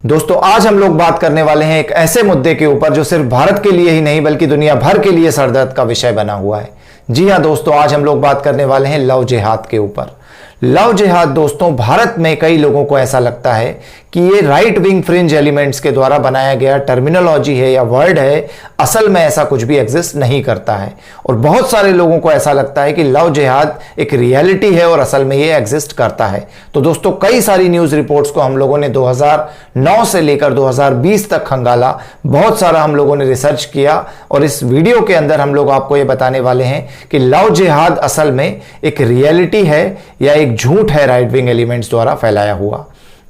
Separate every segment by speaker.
Speaker 1: दोस्तों आज हम लोग बात करने वाले हैं एक ऐसे मुद्दे के ऊपर जो सिर्फ भारत के लिए ही नहीं बल्कि दुनिया भर के लिए सरदर्द का विषय बना हुआ है। जी हां दोस्तों, आज हम लोग बात करने वाले हैं लव जिहाद के ऊपर। लव जिहाद दोस्तों, भारत में कई लोगों को ऐसा लगता है कि ये राइट विंग फ्रिंज एलिमेंट्स के द्वारा बनाया गया टर्मिनोलॉजी है या वर्ड है। असल में ऐसा कुछ भी एग्जिस्ट नहीं करता है और बहुत सारे लोगों को ऐसा लगता है कि लव जिहाद एक रियलिटी है और असल में ये एग्जिस्ट करता है। तो दोस्तों कई सारी न्यूज रिपोर्ट्स को हम लोगों ने 2009 से लेकर 2020 तक खंगाला, बहुत सारा हम लोगों ने रिसर्च किया और इस वीडियो के अंदर हम लोग आपको ये बताने वाले हैं कि लव जिहाद असल में एक रियलिटी है या एक झूठ है राइट विंग एलिमेंट्स द्वारा फैलाया हुआ।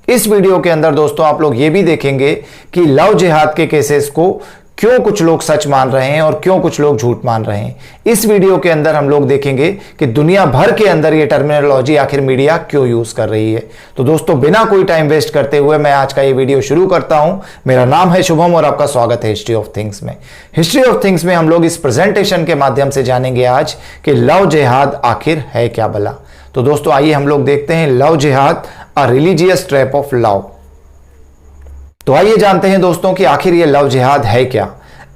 Speaker 1: इस वीडियो के अंदर दोस्तों आप लोग ये भी देखेंगे कि लव जिहाद के केसेस को क्यों कुछ लोग सच मान रहे हैं और क्यों कुछ लोग झूठ मान रहे हैं। इस वीडियो के अंदर हम लोग देखेंगे कि दुनिया भर के अंदर ये टर्मिनोलॉजी आखिर मीडिया क्यों यूज कर रही है। तो दोस्तों बिना कोई टाइम वेस्ट करते हुए मैं आज का ये वीडियो शुरू करता हूं। मेरा नाम है शुभम और आपका स्वागत है हिस्ट्री ऑफ थिंग्स में। हिस्ट्री ऑफ थिंग्स में हम लोग इस प्रेजेंटेशन के माध्यम से जानेंगे आज कि लव जिहाद आखिर है क्या भला। तो दोस्तों आइए हम लोग देखते हैं लव जिहाद, a religious trap of love. तो आइए जानते हैं दोस्तों कि आखिर ये लव जिहाद है क्या।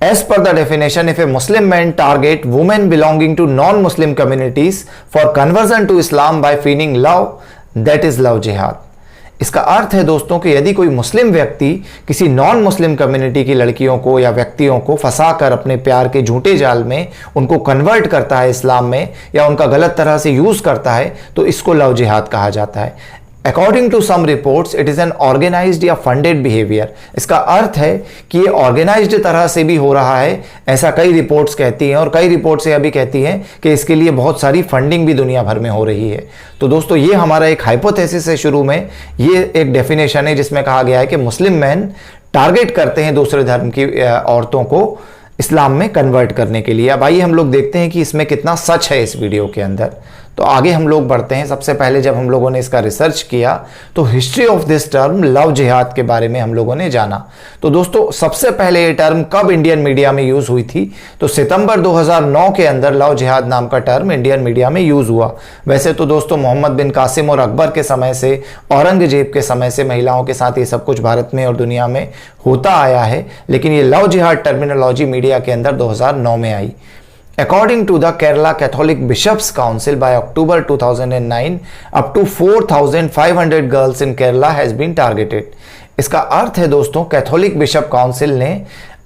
Speaker 1: As per the definition, if a Muslim man target women belonging to non Muslim communities for conversion to Islam by feeling love, that is love jihad. इसका अर्थ है दोस्तों कि यदि कोई मुस्लिम व्यक्ति किसी नॉन मुस्लिम कम्युनिटी की लड़कियों को या व्यक्तियों को फंसाकर अपने प्यार के झूठे जाल में उनको कन्वर्ट करता है इस्लाम में या उनका गलत तरह से यूज करता है, तो इसको लव जिहाद कहा जाता है। According to some reports, it is an organized या funded behavior। इसका अर्थ है कि ये ऑर्गेनाइज्ड तरह से भी हो रहा है, ऐसा कई रिपोर्ट्स कहती हैं और कई रिपोर्ट्स यह भी कहती हैं कि इसके लिए बहुत सारी फंडिंग भी दुनिया भर में हो रही है। तो दोस्तों ये हमारा एक हाइपोथेसिस है, शुरू में ये एक डेफिनेशन है जिसमें कहा गया है कि मुस्लिम मैन टारगेट करते हैं दूसरे धर्म की औरतों को इस्लाम में कन्वर्ट करने के लिए। अब आइए हम लोग देखते हैं कि इसमें कितना सच है इस वीडियो के अंदर। तो आगे हम लोग बढ़ते हैं। सबसे पहले जब हम लोगों ने इसका रिसर्च किया तो history of this term love जिहाद के बारे में हम लोगों ने जाना। तो दोस्तों सबसे पहले ये टर्म कब इंडियन मीडिया में यूज हुई थी, तो सितंबर 2009 के अंदर लव जिहाद नाम का टर्म इंडियन मीडिया में यूज हुआ। वैसे तो दोस्तों मोहम्मद बिन कासिम और अकबर के समय से, औरंगजेब के समय से महिलाओं के साथ ये सब कुछ भारत में और दुनिया में होता आया है, लेकिन ये लव जिहाद टर्मिनोलॉजी मीडिया के अंदर 2009 में आई। According to the Kerala Catholic Bishops Council, by October 2009, up to 4,500 girls in Kerala has been targeted। इसका अर्थ है दोस्तों कैथोलिक बिशप काउंसिल ने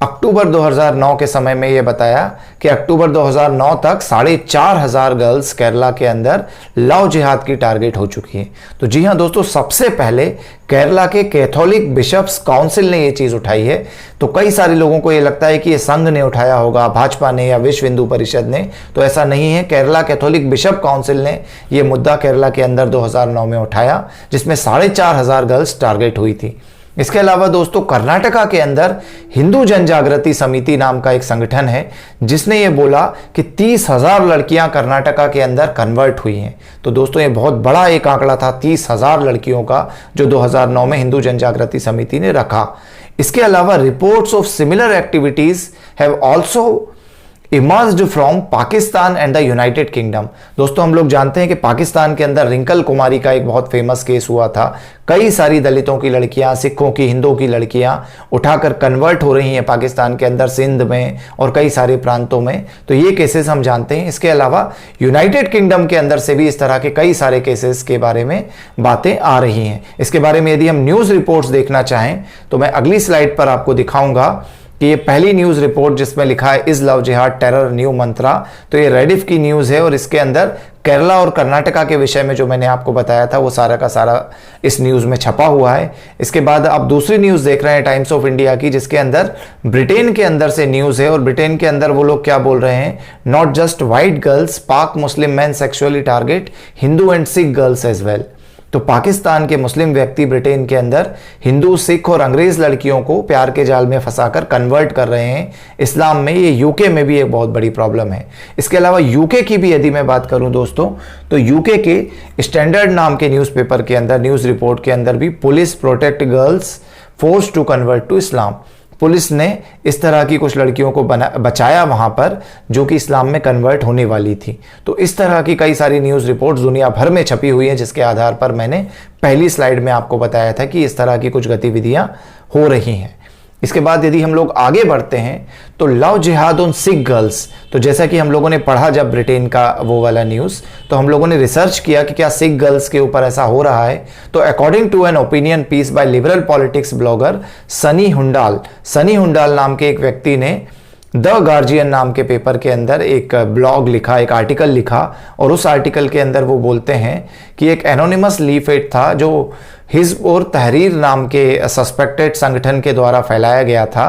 Speaker 1: अक्टूबर 2009 के समय में यह बताया कि अक्टूबर 2009 तक 4,500 गर्ल्स केरला के अंदर लव जिहाद की टारगेट हो चुकी हैं। तो जी हां दोस्तों, सबसे पहले केरला के कैथोलिक बिशप्स काउंसिल ने यह चीज उठाई है। तो कई सारे लोगों को यह लगता है कि यह संघ ने उठाया होगा, भाजपा ने या विश्व हिंदू परिषद ने, तो ऐसा नहीं है। केरला कैथोलिक बिशप काउंसिल ने यह मुद्दा केरला के अंदर 2009 में उठाया, जिसमें 4,500 गर्ल्स टारगेट हुई थी। इसके अलावा दोस्तों कर्नाटका के अंदर हिंदू जन जागृति समिति नाम का एक संगठन है जिसने ये बोला कि 30,000 लड़कियां कर्नाटका के अंदर कन्वर्ट हुई हैं। तो दोस्तों ये बहुत बड़ा एक आंकड़ा था 30,000 लड़कियों का, जो 2009 में हिंदू जन जागृति समिति ने रखा। इसके अलावा reports of similar activities have also emerged from Pakistan and the United kingdom. दोस्तों हम लोग जानते हैं कि पाकिस्तान के अंदर रिंकल कुमारी का एक बहुत फेमस केस हुआ था। कई सारी दलितों की लड़कियां, सिखों की, हिंदुओं की लड़कियां उठाकर कन्वर्ट हो रही हैं पाकिस्तान के अंदर, सिंध में और कई सारे प्रांतों में। तो ये केसेस हम जानते हैं। इसके अलावा यूनाइटेड किंगडम के अंदर से भी इस तरह के कई सारे केसेस के बारे में बातें आ रही हैं। इसके बारे में यदि हम न्यूज़ रिपोर्ट्स देखना चाहें तो मैं अगली स्लाइड पर आपको दिखाऊंगा कि ये पहली न्यूज़ रिपोर्ट जिसमें लिखा है इज लव जिहाद टेरर न्यू मंत्रा। तो ये रेडिफ की न्यूज़ है और इसके अंदर केरला और कर्नाटका के विषय में जो मैंने आपको बताया था वो सारा का सारा इस न्यूज़ में छपा हुआ है। इसके बाद आप दूसरी न्यूज़ देख रहे हैं टाइम्स ऑफ इंडिया की, जिसके अंदर ब्रिटेन के अंदर से न्यूज़ है और ब्रिटेन के अंदर वो लोग क्या बोल रहे हैं, not just white girls, Pak Muslim man sexually target Hindu and Sikh girls as well. तो पाकिस्तान के मुस्लिम व्यक्ति ब्रिटेन के अंदर हिंदू, सिख और अंग्रेज लड़कियों को प्यार के जाल में फंसाकर कन्वर्ट कर रहे हैं इस्लाम में। ये यूके में भी एक बहुत बड़ी प्रॉब्लम है। इसके अलावा यूके की भी यदि मैं बात करूं दोस्तों, तो यूके के स्टैंडर्ड नाम के न्यूज़पेपर के अंदर, न्यूज़ रिपोर्ट के अंदर भी police protect girls force to convert to Islam. Police ने इस तरह की कुछ लड़कियों को बचाया वहां पर जो कि इस्लाम में कन्वर्ट होने वाली थी। तो इस तरह की कई सारी न्यूज़ रिपोर्ट्स दुनिया भर में छपी हुई हैं, जिसके आधार पर मैंने पहली स्लाइड में आपको बताया था कि इस तरह की कुछ गतिविधियां हो रही हैं। इसके बाद यदि हम लोग आगे बढ़ते हैं तो लव जिहाद ऑन सिख गर्ल्स, तो जैसा कि हम लोगों ने पढ़ा जब ब्रिटेन का वो वाला न्यूज़, तो हम लोगों ने रिसर्च किया कि क्या सिख गर्ल्स के ऊपर ऐसा हो रहा है। तो according to an opinion piece by liberal politics blogger Sunny Hundal नाम के एक व्यक्ति ने द गार्जियन नाम के पेपर के अंदर एक ब्लॉग लिखा, एक आर्टिकल लिखा, और उस आर्टिकल के अंदर वो बोलते हैं कि एक एनोनिमस लीफलेट था जो हिज़्ब और तहरीर नाम के सस्पेक्टेड संगठन के द्वारा फैलाया गया था।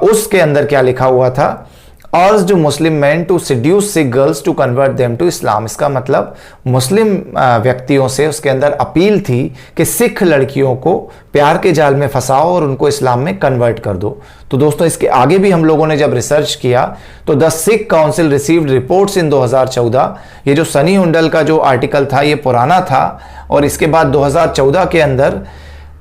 Speaker 1: उसके अंदर क्या लिखा हुआ था, urged Muslim man to seduce Sikh girls to convert them to Islam. इसका मतलब मुस्लिम व्यक्तियों से उसके अंदर अपील थी कि सिख लड़कियों को प्यार के जाल में फंसाओ और उनको इस्लाम में कन्वर्ट कर दो। तो दोस्तों इसके आगे भी हम लोगों ने जब रिसर्च किया तो the Sikh council received reports in 2014। ये जो सनी हुंडल का जो आर्टिकल था ये पुराना था, और इसके बाद 2014 के अंदर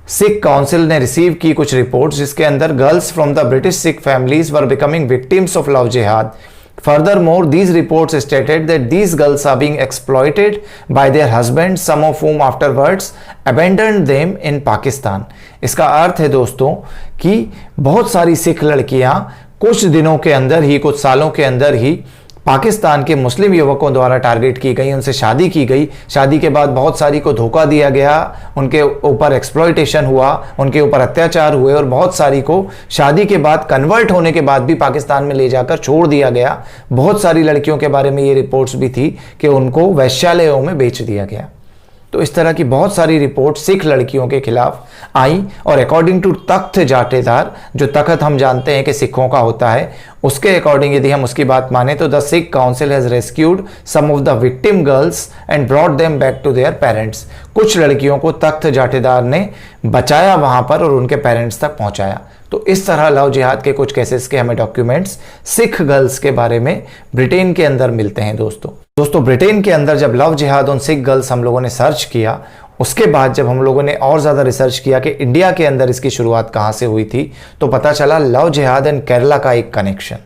Speaker 1: सिख काउंसिल ने रिसीव की कुछ रिपोर्ट्स जिसके अंदर girls from the British Sikh families were becoming victims of love जिहाद। Furthermore, these reports stated that these girls are being exploited by their husbands, some of whom afterwards abandoned them in Pakistan। इसका अर्थ है दोस्तों कि बहुत सारी सिख लड़कियां कुछ दिनों के अंदर ही, कुछ सालों के अंदर ही पाकिस्तान के मुस्लिम युवकों द्वारा टारगेट की गई, उनसे शादी की गई। शादी के बाद बहुत सारी को धोखा दिया गया, उनके ऊपर एक्सप्लॉयटेशन हुआ, उनके ऊपर अत्याचार हुए, और बहुत सारी को शादी के बाद कन्वर्ट होने के बाद भी पाकिस्तान में ले जाकर छोड़ दिया गया। बहुत सारी लड़कियों के बारे में ये रिपोर्ट्स भी थी कि उनको वैश्यालयों में बेच दिया गया। तो इस तरह की बहुत सारी रिपोर्ट सिख लड़कियों के खिलाफ आई, और अकॉर्डिंग टू तख्त जाटेदार, जो तख्त हम जानते हैं कि सिखों का होता है, उसके अकॉर्डिंग यदि हम उसकी बात माने तो the Sikh council has rescued some of the victim girls and brought them back to their parents. कुछ लड़कियों को तख्त जाटेदार ने बचाया वहां पर और उनके पेरेंट्स तक पहुंचाया। तो इस तरह लव जिहाद के कुछ केसेस के हमें डॉक्यूमेंट्स सिख गर्ल्स के बारे में ब्रिटेन के अंदर मिलते हैं। दोस्तों ब्रिटेन के अंदर जब लव जिहाद ऑन सिख गर्ल्स हम लोगों ने सर्च किया, उसके बाद जब हम लोगों ने और ज़्यादा रिसर्च किया कि इंडिया के अंदर इसकी शुरुआत कहाँ से हुई थी, तो पता चला लव जिहाद एंड केरला का एक कनेक्शन।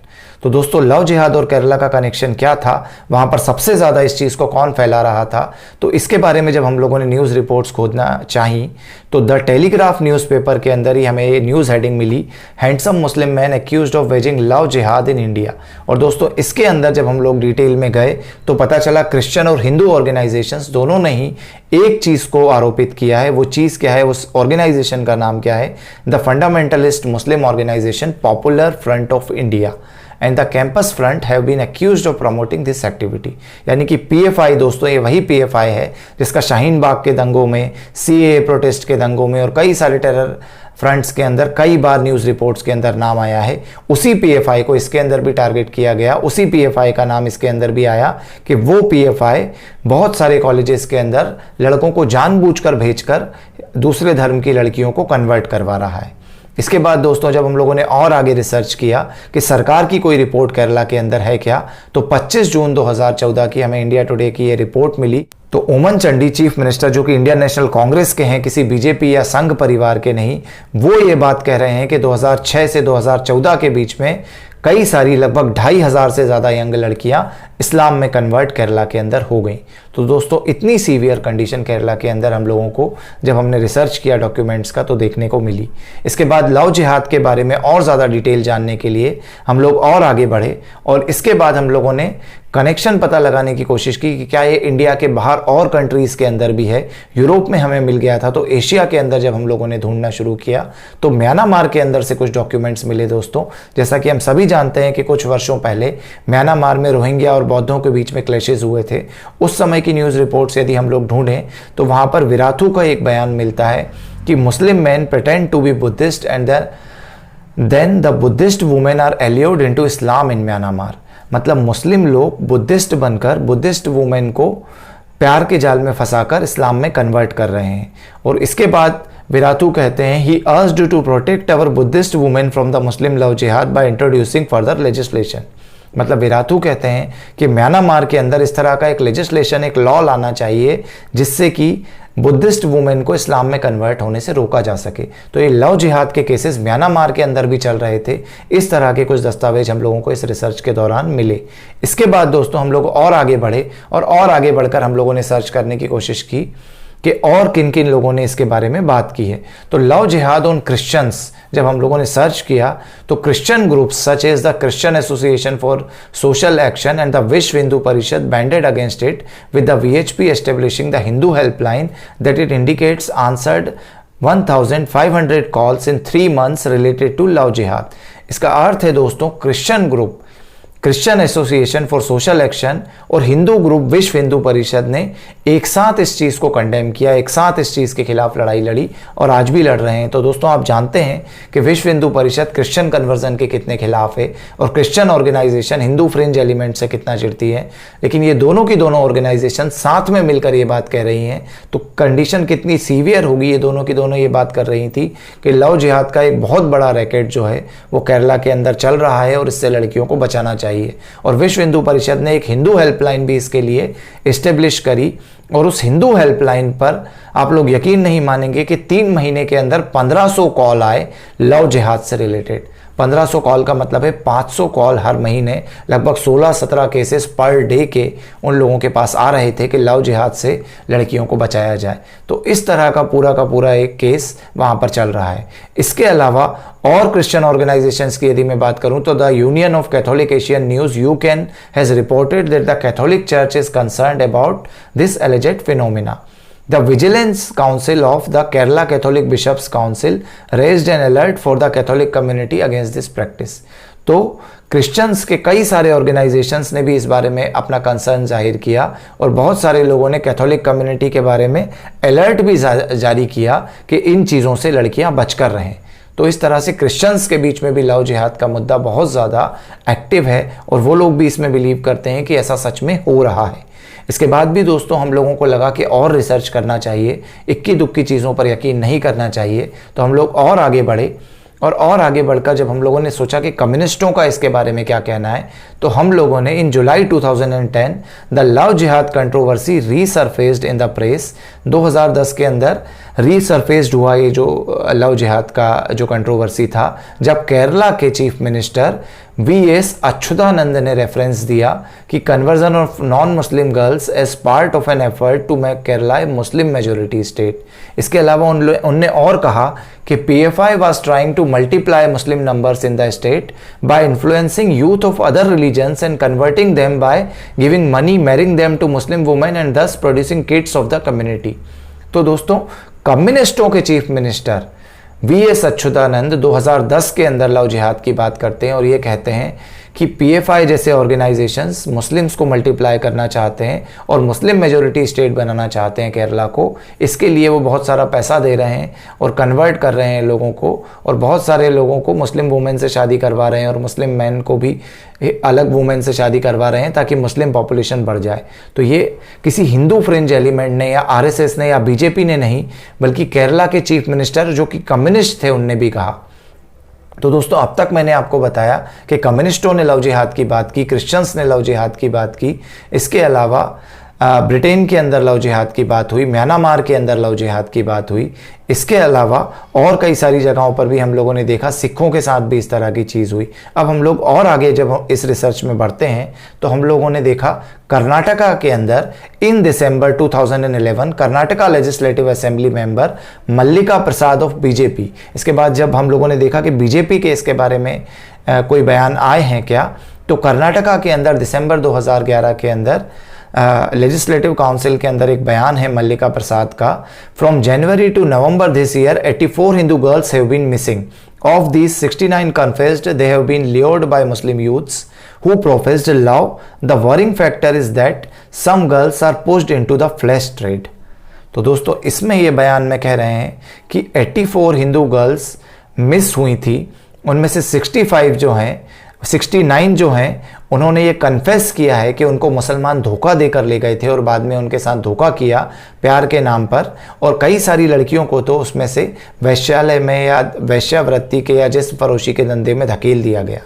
Speaker 1: तो दोस्तों लव जिहाद और केरला का कनेक्शन क्या था, वहाँ पर सबसे ज़्यादा इस चीज़ को कौन फैला रहा था, तो इसके बारे में जब हम लोगों ने न्यूज़ रिपोर्ट्स खोजना चाही तो द टेलीग्राफ न्यूज़पेपर के अंदर ही हमें ये न्यूज़ हेडिंग मिली, handsome Muslim man accused of waging love jihad in India. और दोस्तों इसके अंदर जब हम लोग डिटेल में गए तो पता चला क्रिश्चियन और हिंदू ऑर्गेनाइजेशंस दोनों ने ही एक चीज़ को आरोपित किया है। वो चीज़ क्या है, उस ऑर्गेनाइजेशन का नाम क्या है, the fundamentalist Muslim organisation Popular Front of India and the Campus Front have been accused of promoting this activity. यानी कि पीएफआई दोस्तों ये वही पीएफआई है जिसका शाहीन बाग के दंगों में, सीएए प्रोटेस्ट के दंगों में और कई सारे टेरर फ्रंट्स के अंदर कई बार न्यूज़ रिपोर्ट्स के अंदर नाम आया है। उसी पीएफआई को इसके अंदर भी टारगेट किया गया, उसी पीएफआई का नाम इसके अंदर भी आया कि वो पीएफआई बहुत सारे कॉलेजेस के अंदर लड़कों को जानबूझकर भेजकर दूसरे धर्म की लड़कियों को कन्वर्ट करवा रहा है। इसके बाद दोस्तों जब हम लोगों ने और आगे रिसर्च किया कि सरकार की कोई रिपोर्ट केरला के अंदर है क्या, तो 25 जून 2014 की हमें इंडिया टुडे की ये रिपोर्ट मिली। तो ओमन चांडी चीफ मिनिस्टर जो कि इंडियन नेशनल कांग्रेस के हैं, किसी बीजेपी या संघ परिवार के नहीं, वो ये बात कह रहे हैं कि 2006 से 2014 के बीच में कई सारी लगभग 2500 से ज़्यादा यंग लड़कियां इस्लाम में कन्वर्ट केरला के अंदर हो गई। तो दोस्तों इतनी सीवियर कंडीशन केरला के अंदर हम लोगों को जब हमने रिसर्च किया डॉक्यूमेंट्स का तो देखने को मिली। इसके बाद लव जिहाद के बारे में और ज़्यादा डिटेल जानने के लिए हम लोग और आगे बढ़े, और इसके बाद हम लोगों ने कनेक्शन पता लगाने की कोशिश की कि क्या ये इंडिया के बाहर और कंट्रीज़ के अंदर भी है। यूरोप में हमें मिल गया था, तो एशिया के अंदर जब हम लोगों ने ढूंढना शुरू किया तो म्यांमार के अंदर से कुछ डॉक्यूमेंट्स मिले। दोस्तों जैसा कि हम सभी जानते हैं कि कुछ वर्षों पहले म्यांमार में रोहिंग्या और बौद्धों के बीच में क्लैशेस हुए थे। उस समय की न्यूज़ रिपोर्ट्स यदि हम लोग ढूंढें तो वहाँ पर विराथू का एक बयान मिलता है कि Muslim man pretend to be Buddhist and then the Buddhist women are allured into Islam in Myanmar. मतलब मुस्लिम लोग बुद्धिस्ट बनकर बुद्धिस्ट वुमेन को प्यार के जाल में फंसाकर इस्लाम में कन्वर्ट कर रहे हैं। और इसके बाद विराथू कहते हैं he urged to protect our Buddhist women from the Muslim love jihad by introducing further legislation. मतलब विराथू कहते हैं कि म्यांमार के अंदर इस तरह का एक लेजिस्लेशन, एक लॉ लाना चाहिए जिससे कि बुद्धिस्ट वुमेन को इस्लाम में कन्वर्ट होने से रोका जा सके। तो ये लव जिहाद के केसेस म्यांमार के अंदर भी चल रहे थे। इस तरह के कुछ दस्तावेज हम लोगों को इस रिसर्च के दौरान मिले। इसके बाद दोस्तों हम लोग और आगे बढ़े, और आगे बढ़कर हम लोगों ने सर्च करने की कोशिश की कि और किन किन लोगों ने इसके बारे में बात की है। तो लव जिहाद ऑन क्रिश्चियंस जब हम लोगों ने सर्च किया तो Christian groups such as the Christian Association for Social Action and the Vishwa Hindu Parishad banded against it with the VHP establishing the Hindu helpline that it indicates answered 1500 calls in 3 months related to love jihad. इसका अर्थ है दोस्तों, Christian group Christian Association for Social Action और Hindu group विश्व हिंदू परिषद ने एक साथ इस चीज़ को कंडेम किया, एक साथ इस चीज़ के खिलाफ लड़ाई लड़ी और आज भी लड़ रहे हैं। तो दोस्तों आप जानते हैं कि विश्व हिंदू परिषद क्रिश्चियन कन्वर्जन के कितने खिलाफ है और Christian organisation Hindu fringe element से कितना चिढ़ती है, लेकिन ये दोनों की दोनों ऑर्गेनाइजेशन साथ में मिलकर ये बात कह रही हैं। तो कंडीशन कितनी सीवियर होगी, ये दोनों की दोनों ये बात कर रही थी कि लव जिहाद का एक बहुत बड़ा रैकेट जो है वो केरला के अंदर चल रहा है और इससे लड़कियों को बचाना चाहिए। और विश्व हिंदू परिषद ने एक हिंदू हेल्पलाइन भी इसके लिए एस्टेब्लिश करी और उस हिंदू हेल्पलाइन पर आप लोग यकीन नहीं मानेंगे कि 3 महीने के अंदर 1500 कॉल आए लव जिहाद से रिलेटेड। 1500 कॉल का मतलब है 500 कॉल हर महीने, लगभग 16-17 केसेस पर डे के उन लोगों के पास आ रहे थे कि लव जिहाद से लड़कियों को बचाया जाए। तो इस तरह का पूरा एक केस वहाँ पर चल रहा है। इसके अलावा और क्रिश्चियन ऑर्गेनाइजेशंस की यदि मैं बात करूं तो the union of Catholic Asian news Yukon has reported that the Catholic church is concerned about this alleged phenomena. The Vigilance Council of the Kerala Catholic Bishops Council raised an alert for the Catholic community against this practice। तो Christians के कई सारे organisations ने भी इस बारे में अपना कंसर्न जाहिर किया और बहुत सारे लोगों ने कैथोलिक कम्युनिटी के बारे में अलर्ट भी जारी किया कि इन चीज़ों से लड़कियां बचकर रहें। तो इस तरह से क्रिश्चियंस के बीच में भी लव जिहाद का मुद्दा बहुत ज़्यादा एक्टिव है और वो लोग भी इसमें बिलीव करते हैं कि ऐसा सच में हो रहा है। इसके बाद भी दोस्तों हम लोगों को लगा कि और रिसर्च करना चाहिए, इक्की दुक्की चीज़ों पर यकीन नहीं करना चाहिए। तो हम लोग और आगे बढ़े और आगे बढ़कर जब हम लोगों ने सोचा कि कम्युनिस्टों का इसके बारे में क्या कहना है, तो हम लोगों ने इन जुलाई 2010 द लव जिहाद कंट्रोवर्सी रीसरफेस्ड इन द प्रेस। 2010 के अंदर रीसरफेस्ड हुआ ये जो लव जिहाद का जो कंट्रोवर्सी था, जब केरला के चीफ मिनिस्टर VS अच्युतानंद ने रेफरेंस दिया कि conversion of non Muslim girls as part of an effort to make Kerala a Muslim majority state. इसके अलावा उनने और कहा कि PFI was trying to multiply Muslim numbers in the state by influencing youth of other religions and converting them by giving money, marrying them to Muslim women and thus producing kids of the community। तो दोस्तों कम्युनिस्टों के chief minister VS Achyutanand 2010 के अंदर love जिहाद की बात करते हैं और ये कहते हैं कि PFI जैसे ऑर्गेनाइजेशंस मुस्लिम्स को मल्टीप्लाई करना चाहते हैं और मुस्लिम मेजोरिटी स्टेट बनाना चाहते हैं केरला को। इसके लिए वो बहुत सारा पैसा दे रहे हैं और कन्वर्ट कर रहे हैं लोगों को और बहुत सारे लोगों को मुस्लिम वुमेन से शादी करवा रहे हैं और मुस्लिम मैन को भी अलग वुमेन से शादी करवा रहे हैं ताकि मुस्लिम पॉपुलेशन बढ़ जाए। तो ये किसी हिंदू फ्रिंज एलिमेंट ने या RSS ने या BJP ने नहीं, बल्कि केरला के चीफ मिनिस्टर जो कि कम्युनिस्ट थे उनने भी कहा। तो दोस्तों अब तक मैंने आपको बताया कि कम्युनिस्टों ने लव जिहाद की बात की, क्रिश्चियंस ने लव जिहाद की बात की, इसके अलावा ब्रिटेन के अंदर लव जिहाद की बात हुई, म्यांमार के अंदर लव जिहाद की बात हुई, इसके अलावा और कई सारी जगहों पर भी हम लोगों ने देखा, सिखों के साथ भी इस तरह की चीज़ हुई। अब हम लोग और आगे जब हम इस रिसर्च में बढ़ते हैं तो हम लोगों ने देखा कर्नाटका के अंदर इन दिसंबर 2011 Karnataka legislative assembly member Mallika Prasad of BJP। इसके बाद जब हम लोगों ने देखा कि BJP के इसके बारे में कोई बयान आए हैं क्या, तो कर्नाटका के अंदर दिसंबर 2011 के अंदर लेजिस्लेटिव काउंसिल के अंदर एक बयान है मल्लिका प्रसाद का। From January to November this year 84 Hindu girls have been missing. Of these 69 confessed they have been lured by Muslim youths who professed love. The worrying factor is that some girls are pushed into the flesh trade। तो दोस्तों इसमें ये बयान में कह रहे हैं कि 84 हिंदू गर्ल्स मिस हुई थी, उनमें से 69 जो हैं उन्होंने ये कन्फेस किया है कि उनको मुसलमान धोखा देकर ले गए थे और बाद में उनके साथ धोखा किया प्यार के नाम पर, और कई सारी लड़कियों को तो उसमें से वैश्यालय में या वैश्यावृत्ति के या जिस्म फरोशी के धंधे में धकेल दिया गया।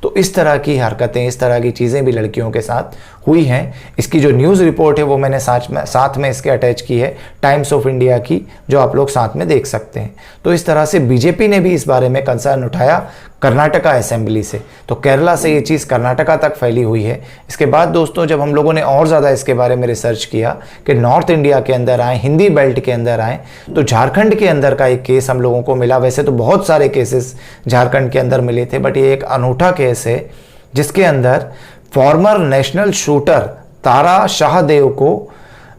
Speaker 1: तो इस तरह की हरकतें, इस तरह की चीज़ें भी लड़कियों के साथ हुई हैं। इसकी जो न्यूज़ रिपोर्ट है वो मैंने साथ में इसके अटैच की है, टाइम्स ऑफ इंडिया की, जो आप लोग साथ में देख सकते हैं। तो इस तरह से बीजेपी ने भी इस बारे में कंसर्न उठाया कर्नाटका असेंबली से, तो केरला से ये चीज़ कर्नाटका तक फैली हुई है। इसके बाद दोस्तों जब हम लोगों ने और ज़्यादा इसके बारे में रिसर्च किया कि नॉर्थ इंडिया के अंदर आए, हिंदी बेल्ट के अंदर आए, तो झारखंड के अंदर का एक केस हम लोगों को मिला। वैसे तो बहुत सारे केसेस झारखंड के अंदर मिले थे, बट ये एक अनूठा केस है जिसके अंदर फॉर्मर नेशनल शूटर तारा शाहदेव को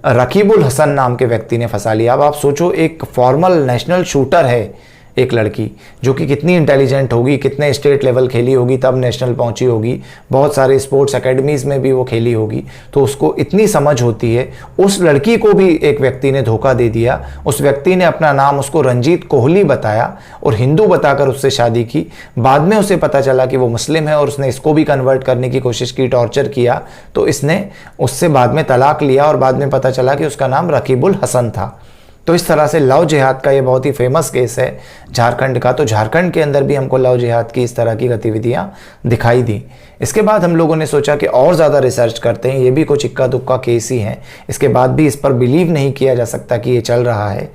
Speaker 1: रकीबुल हसन नाम के व्यक्ति ने फंसा लिया। अब आप सोचो, एक फॉर्मल नेशनल शूटर है एक लड़की, जो कि कितनी इंटेलिजेंट होगी, कितने स्टेट लेवल खेली होगी, तब नेशनल पहुंची होगी, बहुत सारे स्पोर्ट्स एकेडमीज़ में भी वो खेली होगी, तो उसको इतनी समझ होती है। उस लड़की को भी एक व्यक्ति ने धोखा दे दिया। उस व्यक्ति ने अपना नाम उसको रंजीत कोहली बताया और हिंदू बताकर उससे शादी की। बाद में उसे पता चला कि वो मुस्लिम है और उसने इसको भी कन्वर्ट करने की कोशिश की, टॉर्चर किया, तो इसने उससे बाद में तलाक लिया और बाद में पता चला कि उसका नाम रकीबुल हसन था। तो इस तरह से लव जिहाद का ये बहुत ही फेमस केस है झारखंड का। तो झारखंड के अंदर भी हमको लव जिहाद की इस तरह की गतिविधियां दिखाई दी। इसके बाद हम लोगों ने सोचा कि और ज़्यादा रिसर्च करते हैं, ये भी कुछ इक्का दुक्का केस ही हैं, इसके बाद भी इस पर बिलीव नहीं किया जा सकता कि ये चल रहा है।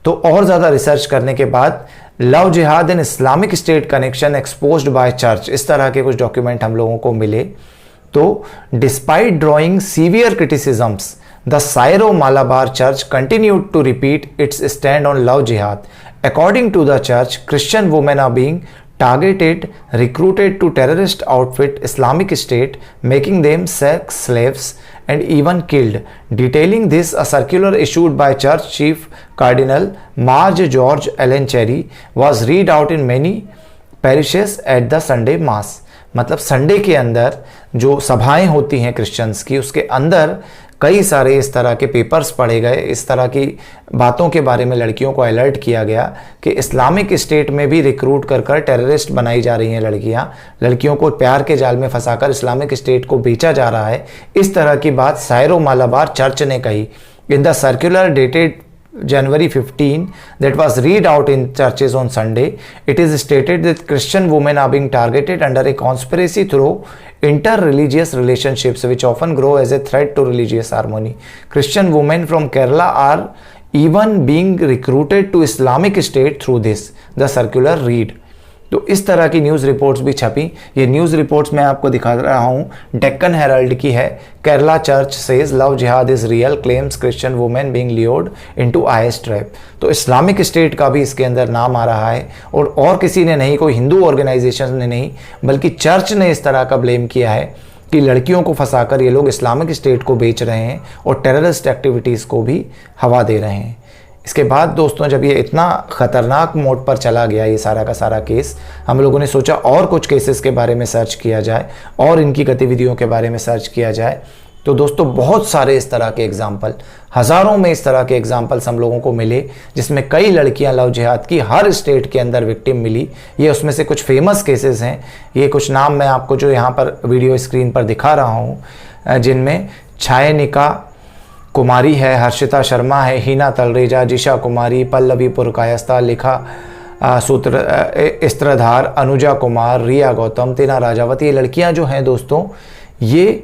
Speaker 1: तो और ज़्यादा रिसर्च करने के बाद love jihad and Islamic State connection exposed by church, इस तरह के कुछ डॉक्यूमेंट हम लोगों को मिले। तो despite drawing severe criticisms, the Syro-Malabar Church continued to repeat its stand on love jihad. According to the church, Christian women are being targeted, recruited to terrorist outfit Islamic State, making them sex slaves and even killed. Detailing this, a circular issued by Church Chief Cardinal Marge George Allen Cherry was read out in many parishes at the Sunday Mass. मतलब Sunday के अंदर जो सभाएं होती हैं Christians की, उसके अंदर कई सारे इस तरह के पेपर्स पढ़े गए, इस तरह की बातों के बारे में लड़कियों को अलर्ट किया गया कि इस्लामिक स्टेट में भी रिक्रूट कर कर टेररिस्ट बनाई जा रही हैं लड़कियों को प्यार के जाल में फंसाकर इस्लामिक स्टेट को बेचा जा रहा है। इस तरह की बात सायरो मालाबार चर्च ने कही। In the circular dated January 15 that was read out in churches on Sunday, it is stated that Christian women are being targeted under a conspiracy through inter-religious relationships which often grow as a threat to religious harmony. Christian women from Kerala are even being recruited to Islamic State through this, the circular read. तो इस तरह की news reports भी छपी। ये news reports मैं आपको दिखा रहा हूँ, डेक्कन हेराल्ड की है। Kerala church says love jihad is real, claims Christian women being lured into IS trap. तो इस्लामिक स्टेट का भी इसके अंदर नाम आ रहा है और किसी ने नहीं, कोई हिंदू ऑर्गेनाइजेशन ने नहीं, बल्कि चर्च ने इस तरह का ब्लेम किया है कि लड़कियों को फंसाकर ये लोग इस्लामिक स्टेट को बेच रहे हैं और टेररिस्ट एक्टिविटीज़ को भी हवा दे रहे हैं। इसके बाद दोस्तों जब ये इतना ख़तरनाक मोड पर चला गया ये सारा का सारा केस, हम लोगों ने सोचा और कुछ केसेस के बारे में सर्च किया जाए और इनकी गतिविधियों के बारे में सर्च किया जाए। तो दोस्तों बहुत सारे इस तरह के एग्जाम्पल, हज़ारों में इस तरह के एग्जाम्पल्स हम लोगों को मिले जिसमें कई लड़कियां लव जिहाद की हर स्टेट के अंदर विक्टिम मिली। ये उसमें से कुछ फेमस केसेस हैं। ये कुछ नाम मैं आपको जो यहाँ पर वीडियो स्क्रीन पर दिखा रहा हूँ, जिनमें छायनिका कुमारी है, हर्षिता शर्मा है, हीना तलरेजा, जिशा कुमारी, पल्लवी पुरकायस्ता, लिखा सूत्र इस्त्रधार, अनुजा कुमार, रिया गौतम, टीना राजावत, ये लड़कियां जो हैं दोस्तों ये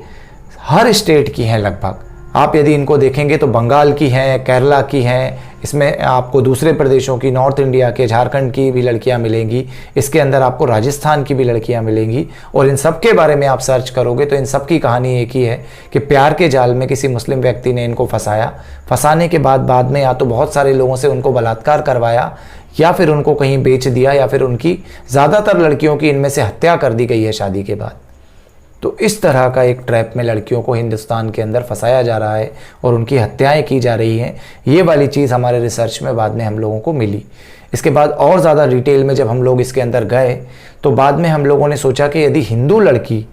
Speaker 1: हर स्टेट की हैं लगभग। आप यदि इनको देखेंगे तो बंगाल की हैं, केरला की हैं, इसमें आपको दूसरे प्रदेशों की, नॉर्थ इंडिया के, झारखंड की भी लड़कियां मिलेंगी, इसके अंदर आपको राजस्थान की भी लड़कियां मिलेंगी। और इन सब के बारे में आप सर्च करोगे तो इन सब की कहानी एक ही है कि प्यार के जाल में किसी मुस्लिम व्यक्ति ने इनको फंसाया, फंसाने के बाद में या तो बहुत सारे लोगों से उनको बलात्कार करवाया या फिर उनको कहीं बेच दिया या फिर उनकी ज़्यादातर लड़कियों की इनमें से हत्या कर दी गई है शादी के बाद। तो इस तरह का एक ट्रैप में लड़कियों को हिंदुस्तान के अंदर फंसाया जा रहा है और उनकी हत्याएं की जा रही हैं। ये वाली चीज़ हमारे रिसर्च में बाद में हम लोगों को मिली। इसके बाद और ज़्यादा डिटेल में जब हम लोग इसके अंदर गए तो बाद में हम लोगों ने सोचा कि यदि हिंदू लड़की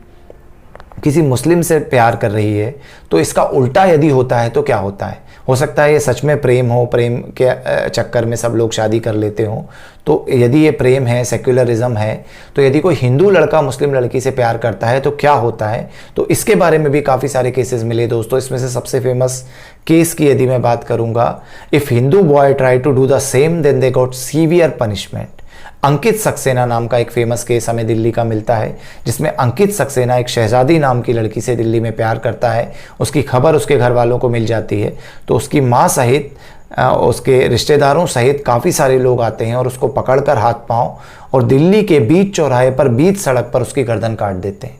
Speaker 1: किसी मुस्लिम से प्यार कर रही है तो इसका उल्टा यदि होता है तो क्या होता है। हो सकता है ये सच में प्रेम हो, प्रेम के चक्कर में सब लोग शादी कर लेते हों। तो यदि ये प्रेम है, सेक्युलरिज्म है, तो यदि कोई हिंदू लड़का मुस्लिम लड़की से प्यार करता है तो क्या होता है। तो इसके बारे में भी काफ़ी सारे केसेस मिले दोस्तों। इसमें से सबसे फेमस केस की यदि मैं बात करूंगा, if Hindu boy try to do the same then they got severe punishment. Ankit Saxena नाम का एक फेमस केस हमें दिल्ली का मिलता है, जिसमें अंकित सक्सेना एक शहजादी नाम की लड़की से दिल्ली में प्यार करता है। उसकी खबर उसके घर वालों को मिल जाती है, तो उसकी माँ सहित उसके रिश्तेदारों सहित काफ़ी सारे लोग आते हैं और उसको पकड़कर हाथ पांव और दिल्ली के बीच चौराहे पर, बीच सड़क पर उसकी गर्दन काट देते हैं।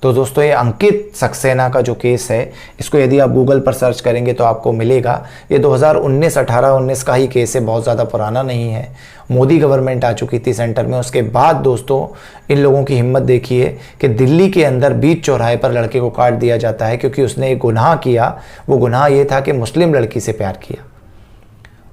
Speaker 1: तो दोस्तों ये अंकित सक्सेना का जो केस है, इसको यदि आप गूगल पर सर्च करेंगे तो आपको मिलेगा। ये 2019 का ही केस है, बहुत ज़्यादा पुराना नहीं है। मोदी गवर्नमेंट आ चुकी थी सेंटर में। उसके बाद दोस्तों इन लोगों की हिम्मत देखिए कि दिल्ली के अंदर बीच चौराहे पर लड़के को काट दिया जाता है क्योंकि उसने एक गुनाह किया। वो गुनाह ये था कि मुस्लिम लड़की से प्यार किया।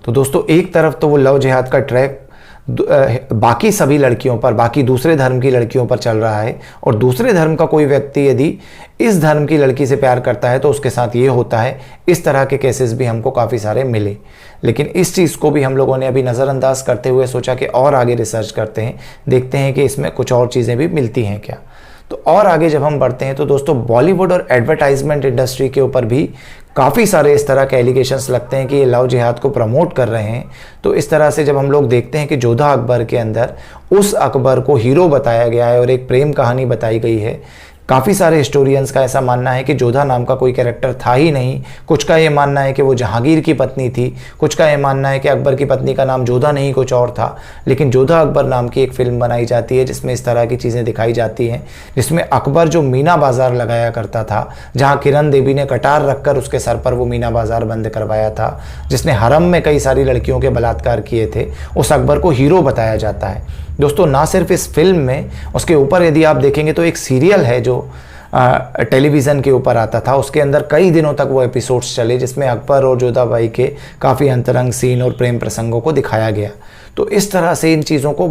Speaker 1: तो दोस्तों एक तरफ तो वो लव जिहाद का ट्रैक बाकी सभी लड़कियों पर, बाकी दूसरे धर्म की लड़कियों पर चल रहा है, और दूसरे धर्म का कोई व्यक्ति यदि इस धर्म की लड़की से प्यार करता है तो उसके साथ ये होता है। इस तरह के केसेस भी हमको काफ़ी सारे मिले, लेकिन इस चीज़ को भी हम लोगों ने अभी नज़रअंदाज करते हुए सोचा कि और आगे रिसर्च करते हैं, देखते हैं कि इसमें कुछ और चीज़ें भी मिलती हैं क्या। तो और आगे जब हम बढ़ते हैं तो दोस्तों बॉलीवुड और एडवर्टाइजमेंट इंडस्ट्री के ऊपर भी काफ़ी सारे इस तरह के एलिगेशंस लगते हैं कि ये लव जिहाद को प्रमोट कर रहे हैं। तो इस तरह से जब हम लोग देखते हैं कि जोधा अकबर के अंदर उस अकबर को हीरो बताया गया है और एक प्रेम कहानी बताई गई है, काफ़ी सारे हिस्टोरियंस का ऐसा मानना है कि जोधा नाम का कोई कैरेक्टर था ही नहीं। कुछ का ये मानना है कि वो जहांगीर की पत्नी थी, कुछ का ये मानना है कि अकबर की पत्नी का नाम जोधा नहीं कुछ और था। लेकिन जोधा अकबर नाम की एक फिल्म बनाई जाती है जिसमें इस तरह की चीज़ें दिखाई जाती हैं, जिसमें अकबर जो मीना बाज़ार लगाया करता था, जहाँ किरण देवी ने कटार रखकर उसके सर पर वो मीना बाज़ार बंद करवाया था, जिसने हरम में कई सारी लड़कियों के बलात्कार किए थे, उस अकबर को हीरो बताया जाता है। दोस्तों ना सिर्फ इस फिल्म में, उसके ऊपर यदि आप देखेंगे तो एक सीरियल है जो टेलीविज़न के ऊपर आता था, उसके अंदर कई दिनों तक वो एपिसोड्स चले जिसमें अकबर और जोधा बाई के काफ़ी अंतरंग सीन और प्रेम प्रसंगों को दिखाया गया। तो इस तरह से इन चीज़ों को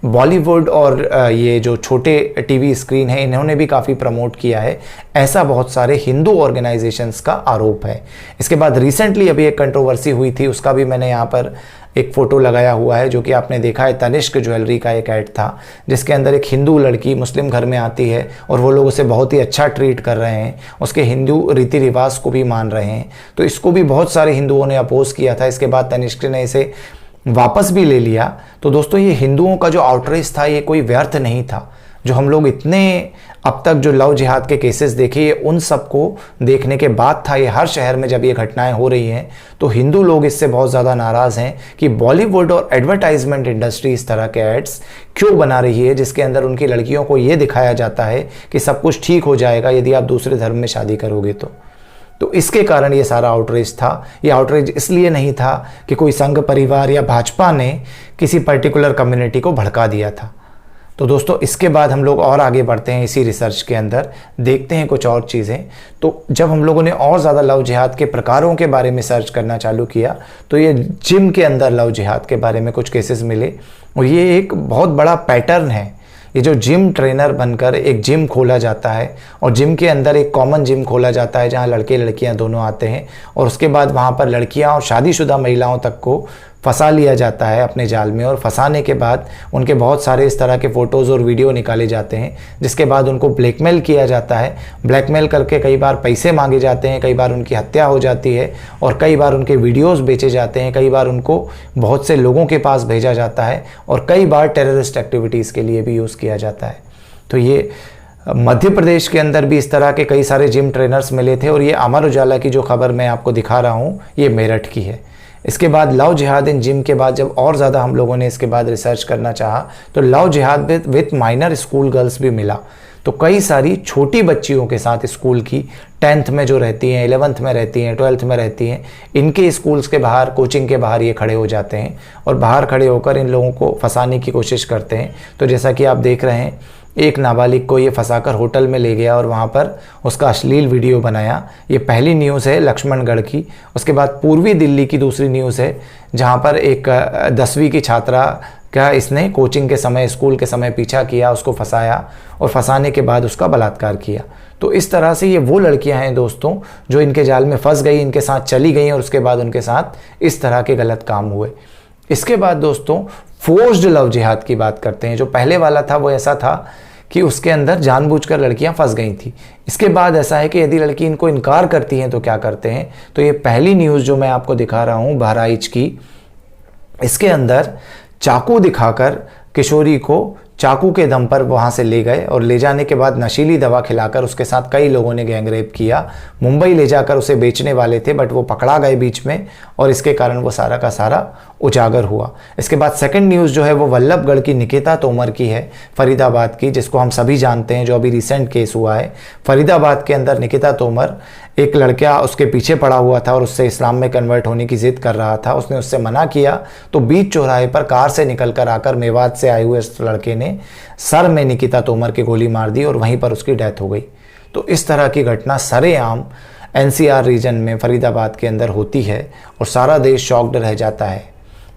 Speaker 1: बॉलीवुड और ये जो छोटे टीवी स्क्रीन है इन्होंने भी काफ़ी प्रमोट किया है, ऐसा बहुत सारे हिंदू ऑर्गेनाइजेशंस का आरोप है। इसके बाद रिसेंटली अभी एक कंट्रोवर्सी हुई थी, उसका भी मैंने यहाँ पर एक फ़ोटो लगाया हुआ है जो कि आपने देखा है। तनिष्क ज्वेलरी का एक ऐड था जिसके अंदर एक हिंदू लड़की मुस्लिम घर में आती है और वो लोग उसे बहुत ही अच्छा ट्रीट कर रहे हैं, उसके हिंदू रीति रिवाज को भी मान रहे हैं। तो इसको भी बहुत सारे हिंदुओं ने अपोज किया था। इसके बाद तनिष्क ने इसे वापस भी ले लिया। तो दोस्तों ये हिंदुओं का जो आउटरीच था ये कोई व्यर्थ नहीं था। जो हम लोग इतने अब तक जो लव जिहाद के केसेस देखे, ये उन सबको देखने के बाद था। ये हर शहर में जब ये घटनाएं हो रही हैं तो हिंदू लोग इससे बहुत ज़्यादा नाराज़ हैं कि बॉलीवुड और एडवर्टाइजमेंट इंडस्ट्री इस तरह के एड्स क्यों बना रही है जिसके अंदर उनकी लड़कियों को ये दिखाया जाता है कि सब कुछ ठीक हो जाएगा यदि आप दूसरे धर्म में शादी करोगे तो इसके कारण ये सारा आउटरीच था। ये आउटरीच इसलिए नहीं था कि कोई संघ परिवार या भाजपा ने किसी पर्टिकुलर कम्युनिटी को भड़का दिया था। तो दोस्तों इसके बाद हम लोग और आगे बढ़ते हैं इसी रिसर्च के अंदर, देखते हैं कुछ और चीज़ें। तो जब हम लोगों ने और ज़्यादा लव जिहाद के प्रकारों के बारे में सर्च करना चालू किया तो ये जिम के अंदर लव जिहाद के बारे में कुछ केसेस मिले और ये एक बहुत बड़ा पैटर्न है। ये जो जिम ट्रेनर बनकर एक जिम खोला जाता है और जिम के अंदर एक कॉमन जिम खोला जाता है जहाँ लड़के लड़कियाँ दोनों आते हैं और उसके बाद वहाँ पर लड़कियाँ और शादीशुदा महिलाओं तक को फंसा लिया जाता है अपने जाल में, और फंसाने के बाद उनके बहुत सारे इस तरह के फ़ोटोज़ और वीडियो निकाले जाते हैं जिसके बाद उनको ब्लैकमेल किया जाता है। ब्लैकमेल करके कई बार पैसे मांगे जाते हैं, कई बार उनकी हत्या हो जाती है और कई बार उनके वीडियोस बेचे जाते हैं, कई बार उनको बहुत से लोगों के पास भेजा जाता है और कई बार टेररिस्ट एक्टिविटीज़ के लिए भी यूज़ किया जाता है। तो ये मध्य प्रदेश के अंदर भी इस तरह के कई सारे जिम ट्रेनर्स मिले थे और ये अमर उजाला की जो खबर मैं आपको दिखा रहा हूँ ये मेरठ की है। इसके बाद लव जिहाद इन जिम के बाद जब और ज़्यादा हम लोगों ने इसके बाद रिसर्च करना चाहा तो लव जिहाद विथ माइनर स्कूल गर्ल्स भी मिला। तो कई सारी छोटी बच्चियों के साथ स्कूल की 10th में जो रहती हैं, 11th में रहती हैं, 12th में रहती हैं, इनके स्कूल्स के बाहर, कोचिंग के बाहर ये खड़े हो जाते हैं और बाहर खड़े होकर इन लोगों को फंसाने की कोशिश करते हैं। तो जैसा कि आप देख रहे हैं एक नाबालिग को ये फंसाकर होटल में ले गया और वहाँ पर उसका अश्लील वीडियो बनाया। ये पहली न्यूज़ है लक्ष्मणगढ़ की। उसके बाद पूर्वी दिल्ली की दूसरी न्यूज़ है जहाँ पर एक 10वीं की छात्रा का इसने कोचिंग के समय, स्कूल के समय पीछा किया, उसको फंसाया और फंसाने के बाद उसका बलात्कार किया। तो इस तरह से ये वो लड़कियां हैं दोस्तों जो इनके जाल में फंस गई, इनके साथ चली गई और उसके बाद उनके साथ इस तरह के गलत काम हुए। इसके बाद दोस्तों फोर्स्ड लव जिहाद की बात करते हैं। जो पहले वाला था वो ऐसा था कि उसके अंदर जानबूझकर लड़कियां फंस गई थी। इसके बाद ऐसा है कि यदि लड़की इनको इनकार करती हैं तो क्या करते हैं। तो ये पहली न्यूज़ जो मैं आपको दिखा रहा हूँ बहराइच की, इसके अंदर चाकू दिखाकर किशोरी को चाकू के दम पर वहाँ से ले गए और ले जाने के बाद नशीली दवा खिलाकर उसके साथ कई लोगों ने गैंगरेप किया। मुंबई ले जाकर उसे बेचने वाले थे, बट वो पकड़ा गए बीच में और इसके कारण वो सारा का सारा उजागर हुआ। इसके बाद सेकंड न्यूज़ जो है वो वल्लभगढ़ की निकिता तोमर की है, फरीदाबाद की, जिसको हम सभी जानते हैं, जो अभी रिसेंट केस हुआ है। फरीदाबाद के अंदर निकिता तोमर, एक लड़का उसके पीछे पड़ा हुआ था और उससे इस्लाम में कन्वर्ट होने की जिद कर रहा था। उसने उससे मना किया तो बीच चौराहे पर कार से निकल कर आकर मेवात से आए हुए इस लड़के ने सर में निकिता तोमर की गोली मार दी और वहीं पर उसकी डेथ हो गई। तो इस तरह की घटना सरेआम एनसीआर रीजन में फरीदाबाद के अंदर होती है और सारा देश शॉक्ड रह जाता है।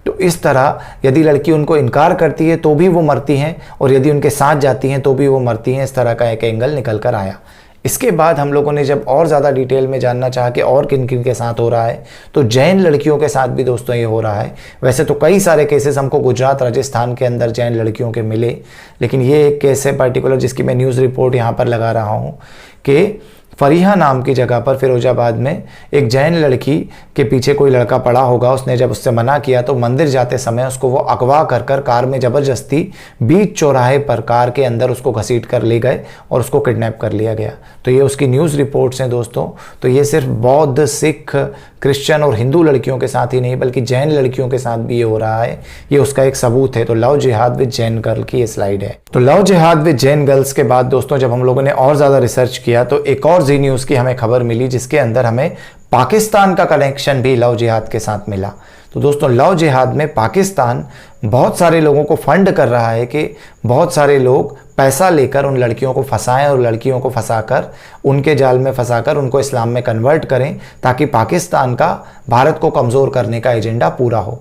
Speaker 1: तो इस तरह यदि लड़की उनको इनकार करती है तो भी वो मरती हैं और यदि उनके साथ जाती हैं तो भी वो मरती हैं। इस तरह का एक एंगल निकल कर आया। इसके बाद हम लोगों ने जब और ज़्यादा डिटेल में जानना चाहा कि और किन किन के साथ हो रहा है, तो जैन लड़कियों के साथ भी दोस्तों ये हो रहा है। वैसे तो कई सारे केसेस हमको गुजरात, राजस्थान के अंदर जैन लड़कियों के मिले, लेकिन ये एक केस है पर्टिकुलर जिसकी मैं न्यूज़ रिपोर्ट यहाँ पर लगा रहा हूँ कि फरीहा नाम की जगह पर फिरोजाबाद में एक जैन लड़की के पीछे कोई लड़का पड़ा होगा। उसने जब उससे मना किया तो मंदिर जाते समय उसको वो अगवा कर कर कार में ज़बरदस्ती बीच चौराहे पर कार के अंदर उसको घसीट कर ले गए और उसको किडनैप कर लिया गया। तो ये उसकी न्यूज़ रिपोर्ट्स हैं दोस्तों। तो ये सिर्फ बौद्ध, सिख, क्रिश्चियन और हिंदू लड़कियों के साथ ही नहीं बल्कि जैन लड़कियों के साथ भी ये हो रहा है। ये उसका एक सबूत है। तो लव जिहाद विद जैन गर्ल की ये स्लाइड है। तो लव जिहाद विद जैन गर्ल्स के बाद दोस्तों जब हम लोगों ने और ज़्यादा रिसर्च किया तो एक और जी न्यूज़ की हमें खबर मिली जिसके अंदर हमें पाकिस्तान का कनेक्शन भी लव जिहाद के साथ मिला। तो दोस्तों लव जिहाद में पाकिस्तान बहुत सारे लोगों को फंड कर रहा है कि बहुत सारे लोग पैसा लेकर उन लड़कियों को फंसाएं और लड़कियों को फंसाकर उनके जाल में फंसाकर उनको इस्लाम में कन्वर्ट करें ताकि पाकिस्तान का भारत को कमज़ोर करने का एजेंडा पूरा हो।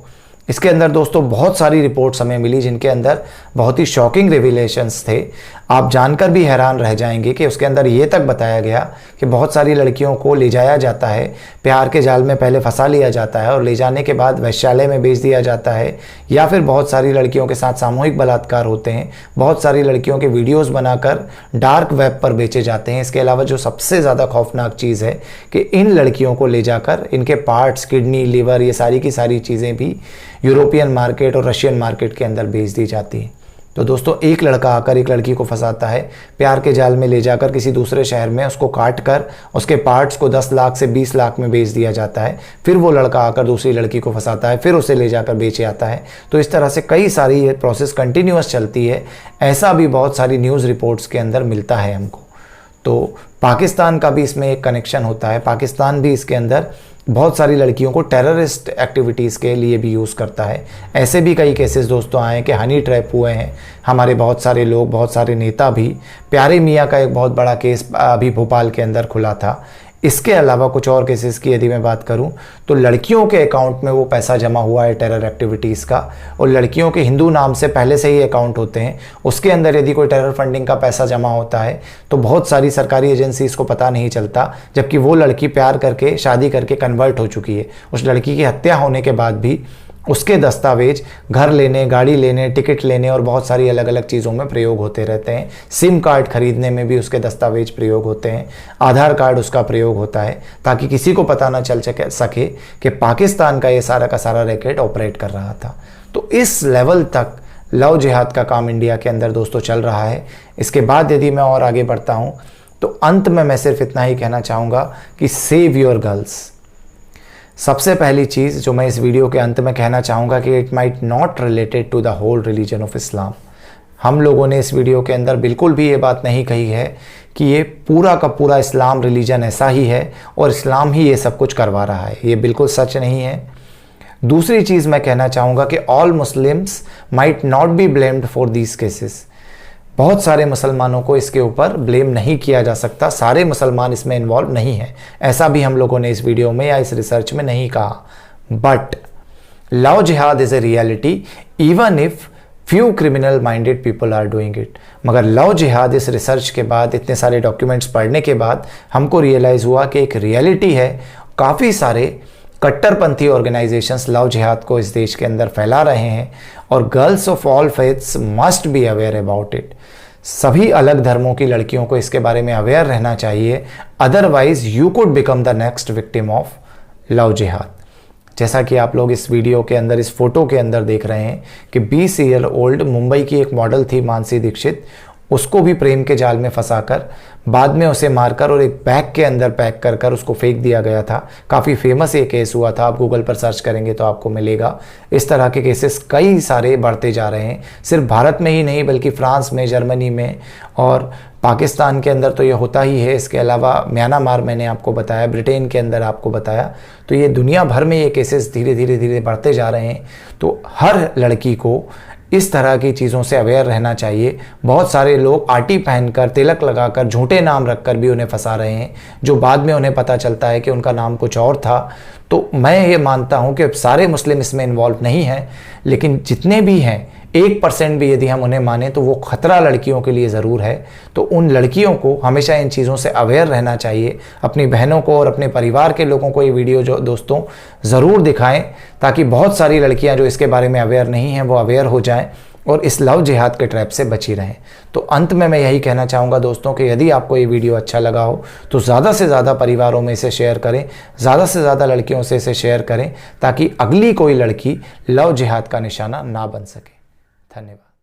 Speaker 1: इसके अंदर दोस्तों बहुत सारी रिपोर्ट्स हमें मिली जिनके अंदर बहुत ही शॉकिंग रिवीलेशंस थे। आप जानकर भी हैरान रह जाएंगे कि उसके अंदर ये तक बताया गया कि बहुत सारी लड़कियों को ले जाया जाता है, प्यार के जाल में पहले फंसा लिया जाता है और ले जाने के बाद वैश्यालय में बेच दिया जाता है, या फिर बहुत सारी लड़कियों के साथ सामूहिक बलात्कार होते हैं। बहुत सारी लड़कियों के वीडियोज़ बनाकर डार्क वेब पर बेचे जाते हैं। इसके अलावा जो सबसे ज़्यादा खौफनाक चीज़ है कि इन लड़कियों को ले जाकर इनके पार्ट्स, किडनी, लिवर, ये सारी की सारी चीज़ें भी यूरोपियन मार्केट और रशियन मार्केट के अंदर बेच दी जाती है। तो दोस्तों एक लड़का आकर एक लड़की को फंसाता है, प्यार के जाल में ले जाकर किसी दूसरे शहर में उसको काट कर उसके पार्ट्स को 10 लाख से 20 लाख में बेच दिया जाता है। फिर वो लड़का आकर दूसरी लड़की को फंसाता है, फिर उसे ले जाकर बेचे आता है। तो इस तरह से कई सारी ये प्रोसेस कंटिन्यूअस चलती है। ऐसा भी बहुत सारी न्यूज़ रिपोर्ट्स के अंदर मिलता है हमको। तो पाकिस्तान का भी इसमें एक कनेक्शन होता है। पाकिस्तान भी इसके अंदर बहुत सारी लड़कियों को टेररिस्ट एक्टिविटीज़ के लिए भी यूज़ करता है। ऐसे भी कई केसेस दोस्तों आए कि हनी ट्रैप हुए हैं। हमारे बहुत सारे लोग, बहुत सारे नेता भी, प्यारे मियाँ का एक बहुत बड़ा केस अभी भोपाल के अंदर खुला था। इसके अलावा कुछ और केसेस की यदि मैं बात करूं तो लड़कियों के अकाउंट में वो पैसा जमा हुआ है टेरर एक्टिविटीज़ का, और लड़कियों के हिंदू नाम से पहले से ही अकाउंट होते हैं। उसके अंदर यदि कोई टेरर फंडिंग का पैसा जमा होता है तो बहुत सारी सरकारी एजेंसीज़ को पता नहीं चलता, जबकि वो लड़की प्यार करके, शादी करके कन्वर्ट हो चुकी है। उस लड़की की हत्या होने के बाद भी उसके दस्तावेज घर लेने, गाड़ी लेने, टिकट लेने और बहुत सारी अलग अलग चीज़ों में प्रयोग होते रहते हैं। सिम कार्ड खरीदने में भी उसके दस्तावेज प्रयोग होते हैं। आधार कार्ड उसका प्रयोग होता है ताकि किसी को पता ना चल सके कि पाकिस्तान का ये सारा का सारा रैकेट ऑपरेट कर रहा था। तो इस लेवल तक लव जिहाद का काम इंडिया के अंदर दोस्तों चल रहा है। इसके बाद यदि मैं और आगे बढ़ता हूँ तो अंत में मैं सिर्फ इतना ही कहना चाहूँगा कि सेव योर गर्ल्स। सबसे पहली चीज़ जो मैं इस वीडियो के अंत में कहना चाहूँगा कि it might not related to the whole religion of Islam. हम लोगों ने इस वीडियो के अंदर बिल्कुल भी ये बात नहीं कही है कि ये पूरा का पूरा इस्लाम रिलीजन ऐसा ही है और इस्लाम ही ये सब कुछ करवा रहा है। ये बिल्कुल सच नहीं है। दूसरी चीज़ मैं कहना चाहूँगा कि all Muslims might not be blamed for these cases. बहुत सारे मुसलमानों को इसके ऊपर ब्लेम नहीं किया जा सकता। सारे मुसलमान इसमें इन्वॉल्व नहीं हैं, ऐसा भी हम लोगों ने इस वीडियो में या इस रिसर्च में नहीं कहा। But love jihad is a reality even if few criminal minded people are doing it. मगर लव जिहाद इस रिसर्च के बाद, इतने सारे डॉक्यूमेंट्स पढ़ने के बाद हमको रियलाइज़ हुआ कि एक रियलिटी है। काफ़ी सारे कट्टरपंथी ऑर्गेनाइजेशंस लव जिहाद को इस देश के अंदर फैला रहे हैं और girls of all faiths must be aware about it. सभी अलग धर्मों की लड़कियों को इसके बारे में अवेयर रहना चाहिए, otherwise you could become the next victim of love जिहाद। जैसा कि आप लोग इस वीडियो के अंदर, इस फोटो के अंदर देख रहे हैं कि 20 ईयर ओल्ड मुंबई की एक मॉडल थी मानसी दीक्षित, उसको भी प्रेम के जाल में फंसाकर बाद में उसे मारकर और एक बैग के अंदर पैक कर कर उसको फेंक दिया गया था। काफ़ी फेमस ये केस हुआ था, आप गूगल पर सर्च करेंगे तो आपको मिलेगा। इस तरह के केसेस कई सारे बढ़ते जा रहे हैं, सिर्फ भारत में ही नहीं बल्कि फ्रांस में, जर्मनी में और पाकिस्तान के अंदर तो ये होता ही है। इसके अलावा म्यांमार मैंने आपको बताया, ब्रिटेन के अंदर आपको बताया। तो ये दुनिया भर में ये केसेस धीरे धीरे धीरे बढ़ते जा रहे हैं। तो हर लड़की को इस तरह की चीज़ों से अवेयर रहना चाहिए। बहुत सारे लोग आटी पहनकर, तिलक लगाकर, झूठे नाम रखकर भी उन्हें फंसा रहे हैं, जो बाद में उन्हें पता चलता है कि उनका नाम कुछ और था। तो मैं ये मानता हूँ कि सारे मुस्लिम इसमें इन्वॉल्व नहीं हैं, लेकिन जितने भी हैं 1% भी यदि हम उन्हें माने तो वो खतरा लड़कियों के लिए ज़रूर है। तो उन लड़कियों को हमेशा इन चीज़ों से अवेयर रहना चाहिए। अपनी बहनों को और अपने परिवार के लोगों को ये वीडियो जो दोस्तों ज़रूर दिखाएं, ताकि बहुत सारी लड़कियां जो इसके बारे में अवेयर नहीं हैं वो अवेयर हो जाएं और इस लव जिहाद के ट्रैप से बची रहें। तो अंत में मैं यही कहना चाहूँगा दोस्तों कि यदि आपको ये वीडियो अच्छा लगा हो तो ज़्यादा से ज़्यादा परिवारों में इसे शेयर करें, ज़्यादा से ज़्यादा लड़कियों से इसे शेयर करें, ताकि अगली कोई लड़की लव जिहाद का निशाना ना बन सके। धन्यवाद।